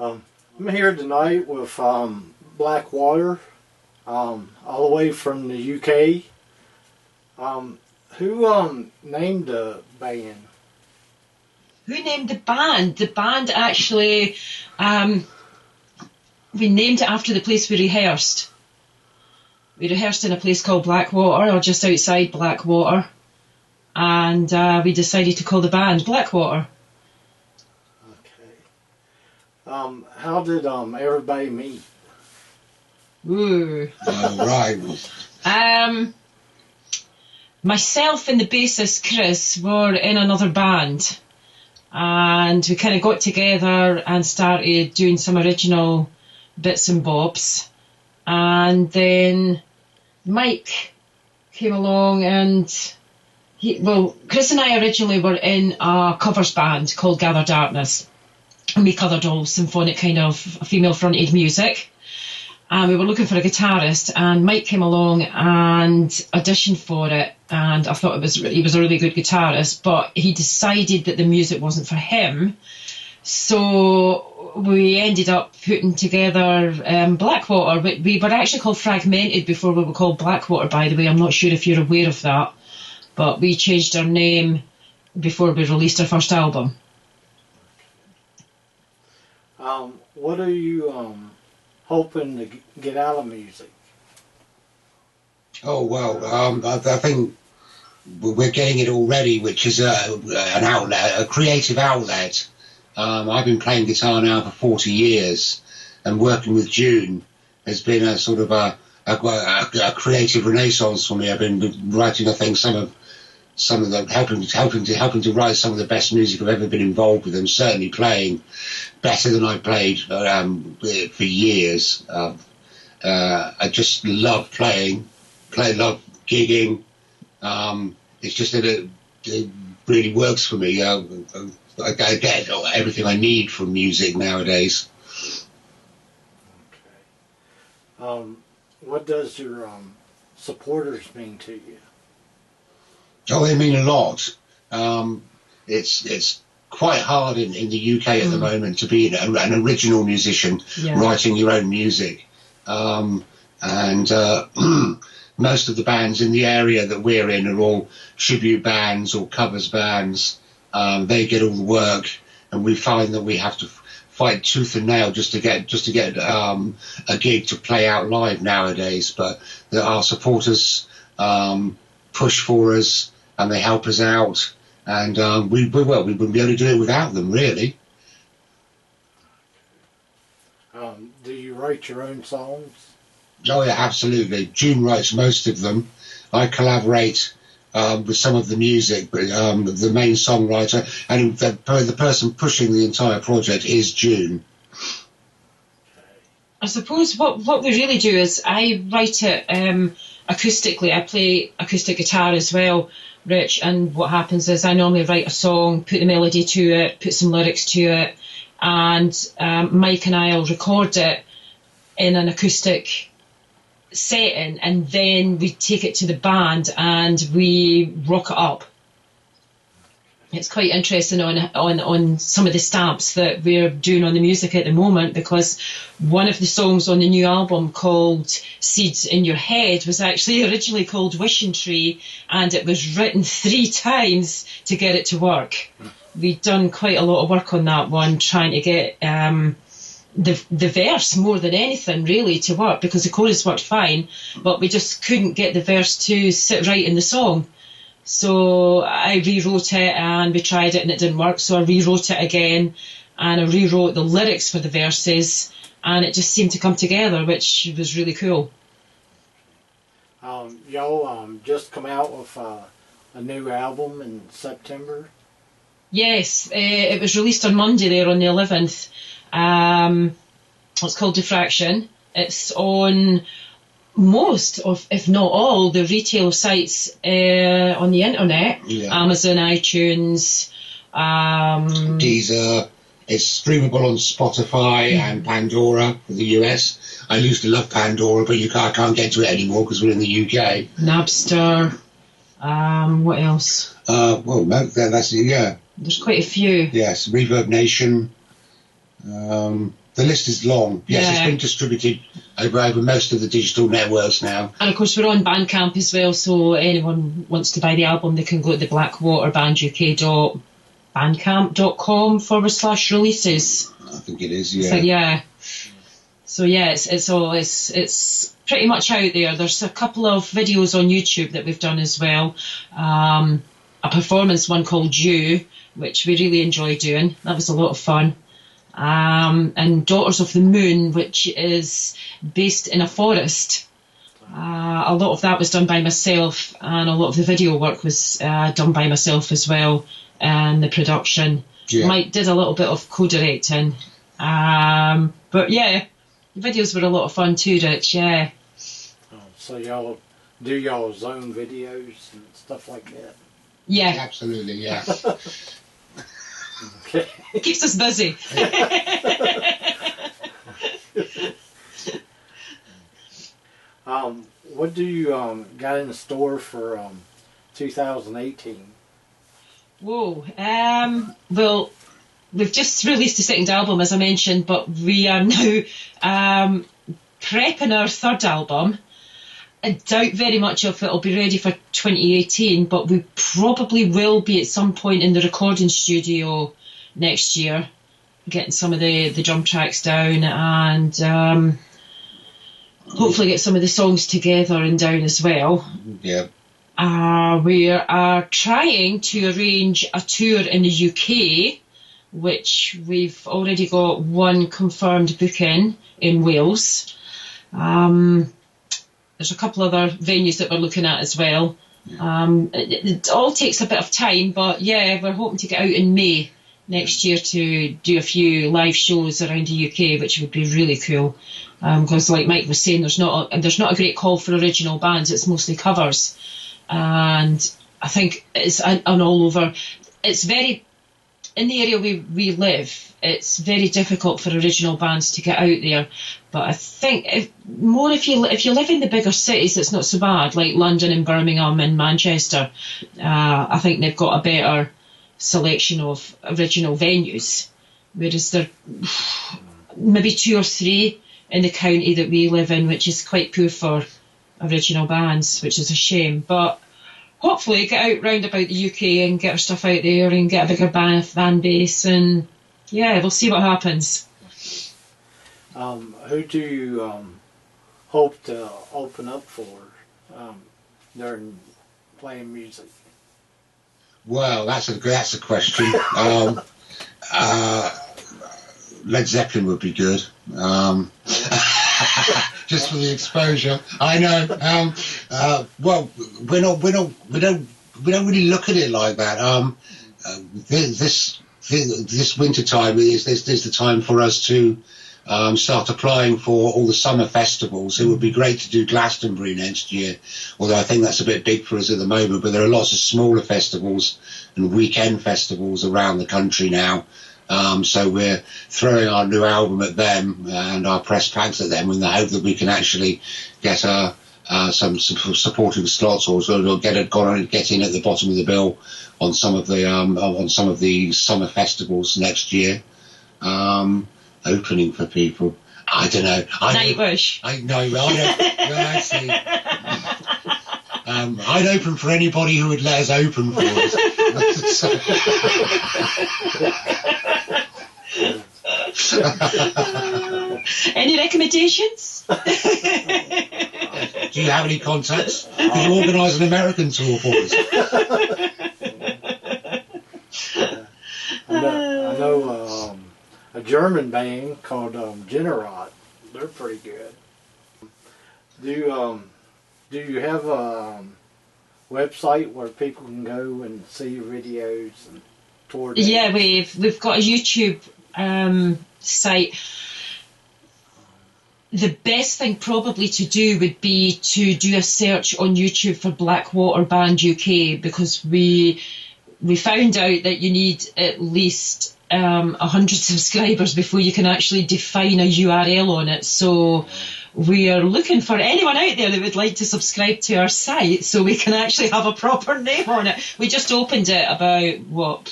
I'm here tonight with Blackwater, all the way from the UK. Who named the band? Who named the band? The band actually, we named it after the place we rehearsed. We rehearsed in a place called Blackwater, or just outside Blackwater, and we decided to call the band Blackwater. Okay. How did everybody meet? Ooh. Right. Myself and the bassist Chris were in another band, and we kind of got together and started doing some original bits and bobs, and then Mike came along, and Chris and I originally were in a covers band called Gather Darkness, and we covered all symphonic kind of female fronted music, and we were looking for a guitarist, and Mike came along and auditioned for it, and I thought he was a really good guitarist, but he decided that the music wasn't for him, so we ended up putting together Blackwater. We were actually called Fragmented before we were called Blackwater, by the way. I'm not sure if you're aware of that, but we changed our name before we released our first album. What are you hoping to get out of music? Oh, well, I think we're getting it already, which is an outlet, a creative outlet. I've been playing guitar now for 40 years, and working with June has been a sort of a creative renaissance for me. I've been writing, I think, some of the helping to write some of the best music I've ever been involved with, and certainly playing better than I played for years. I just love playing, love gigging. It's just that it really works for me. I get everything I need from music nowadays. Okay. What does your supporters mean to you? Oh, they mean a lot. It's quite hard in the UK at the moment to be an original musician, writing your own music. And most of the bands in the area that we're in are all tribute bands or covers bands. They get all the work, and we find that we have to fight tooth and nail just to get a gig to play out live nowadays. But our supporters push for us, and they help us out, and we wouldn't be able to do it without them, really. Do you write your own songs? Oh yeah, absolutely. June writes most of them. I collaborate with some of the music, but the main songwriter and the person pushing the entire project is June. I suppose what we really do is I write it acoustically. I play acoustic guitar as well, Rich, and what happens is I normally write a song, put the melody to it, put some lyrics to it, and Mike and I will record it in an acoustic setting, and then we take it to the band and we rock it up. It's quite interesting on some of the stamps that we're doing on the music at the moment, because one of the songs on the new album called Seeds in Your Head was actually originally called Wishing Tree, and it was written 3 times to get it to work. We'd done quite a lot of work on that one, trying to get the verse more than anything really to work, because the chorus worked fine, but we just couldn't get the verse to sit right in the song. So I rewrote it, and we tried it and it didn't work, so I rewrote it again, and I rewrote the lyrics for the verses, and it just seemed to come together, which was really cool. Y'all just come out with a new album in September? Yes, it was released on Monday there on the 11th. It's called Diffraction. It's on most of, if not all, the retail sites on the internet. Amazon, iTunes, Deezer. It's streamable on Spotify and Pandora for the US. I used to love Pandora, but I can't get to it anymore because we're in the UK. Napster. What else? Well, no, that's yeah. There's quite a few. Yes, Reverb Nation. The list is long. Yes, Yeah. it's been distributed over most of the digital networks now. And of course we're on Bandcamp as well, so anyone wants to buy the album, they can go to the blackwaterbanduk.bandcamp.com/releases. I think it is, So yeah. So yeah, it's pretty much out there. There's a couple of videos on YouTube that we've done as well. A performance one called You, which we really enjoy doing. That was a lot of fun. And Daughters of the Moon, which is based in a forest. A lot of that was done by myself, and a lot of the video work was done by myself as well, and the production. Yeah. Mike did a little bit of co-directing. But yeah, the videos were a lot of fun too, Rich, yeah. So y'all do y'all's own videos and stuff like that? Yeah, Absolutely, yeah. Okay. it keeps us busy. What do you got in store for 2018? Whoa. Well, we've just released the second album, as I mentioned, but we are now prepping our third album. I doubt very much if it'll be ready for 2018, but we probably will be at some point in the recording studio next year, getting some of the drum tracks down and hopefully get some of the songs together and down as well. Yeah. We are trying to arrange a tour in the UK, which we've already got one confirmed booking in Wales. There's a couple other venues that we're looking at as well. It all takes a bit of time, but yeah, we're hoping to get out in May next year to do a few live shows around the UK, which would be really cool. Because like Mike was saying, there's not a great call for original bands. It's mostly covers, and I think it's an all over. It's very in the area we live. It's very difficult for original bands to get out there. But I think if you live in the bigger cities, it's not so bad. Like London and Birmingham and Manchester, I think they've got a better selection of original venues. Whereas there maybe 2 or 3 in the county that we live in, which is quite poor for original bands, which is a shame. But hopefully get out round about the UK and get our stuff out there and get a bigger fan base, and yeah, we'll see what happens. Who do you hope to open up for during playing music? Well, that's a question. Led Zeppelin would be good. Just for the exposure. I know. Well, we don't really look at it like that. This winter time is the time for us to start applying for all the summer festivals. It would be great to do Glastonbury next year, although I think that's a bit big for us at the moment. But there are lots of smaller festivals and weekend festivals around the country now. So we're throwing our new album at them and our press packs at them in the hope that we can actually get some supporting slots or get in at the bottom of the bill on some of the summer festivals next year. Opening for people. I don't know. Nightwish. I know. I don't. I see. I'd open for anybody who would let us open for us. Any recommendations? Do you have any contacts? Could you organise an American tour for us? I know a German band called Generot. They're pretty good. Do you have a website where people can go and see your videos and tour dates? Yeah, we've got a YouTube site. The best thing probably to do would be to do a search on YouTube for Blackwater Band UK, because we found out that you need at least 100 subscribers before you can actually define a URL on it. So we are looking for anyone out there that would like to subscribe to our site so we can actually have a proper name on it. We just opened it about,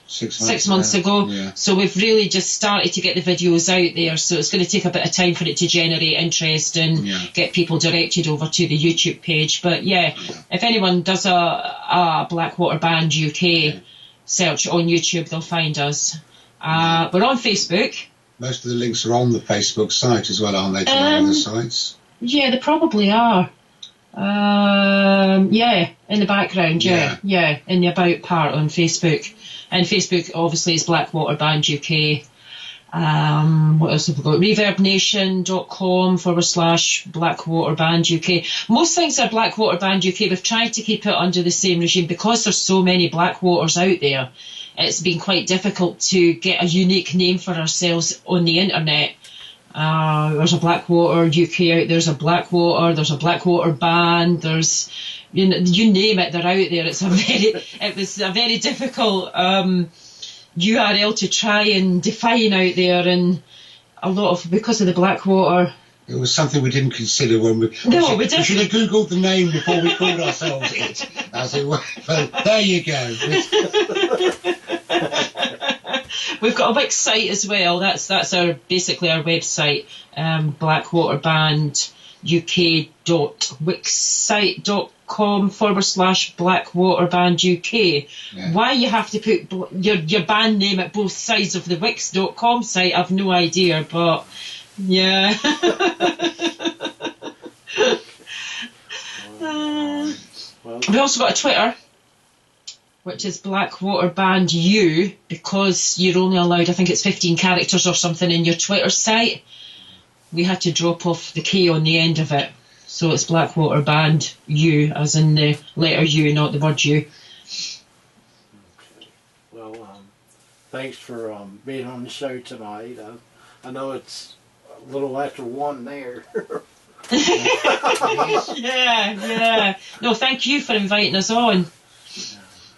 6 months ago. Yeah. So we've really just started to get the videos out there. So it's going to take a bit of time for it to generate interest and get people directed over to the YouTube page. But if anyone does a Blackwater Band UK search on YouTube, they'll find us. We're on Facebook. Most of the links are on the Facebook site as well, aren't they, to the other sites? Yeah, they probably are. In the background, in the About part on Facebook. And Facebook, obviously, is Blackwater Band UK. What else have we got? ReverbNation.com/Blackwater Band UK. Most things are Blackwater Band UK. We've tried to keep it under the same regime because there's so many Blackwaters out there. It's been quite difficult to get a unique name for ourselves on the internet. There's a Blackwater UK out there, there's a Blackwater Band, there's, you name it, they're out there. It was a very difficult URL to try and define out there, and because of the Blackwater. It was something we didn't consider when we... No, we didn't. We should have Googled the name before we called ourselves it. As it were. But there you go. We've got a Wix site as well. That's basically our website, blackwaterdband.wixsite.com/Blackwater Band UK. Yeah. Why you have to put your band name at both sides of the Wix.com site, I've no idea, but yeah. We also got a Twitter, which is Blackwater Band U, because you're only allowed, I think it's 15 characters or something in your Twitter site. We had to drop off the K on the end of it. So it's Blackwater Band U, as in the letter U, not the word U. Okay. Well, thanks for being on the show tonight. I know it's a little after 1 there. Yeah. No, thank you for inviting us on.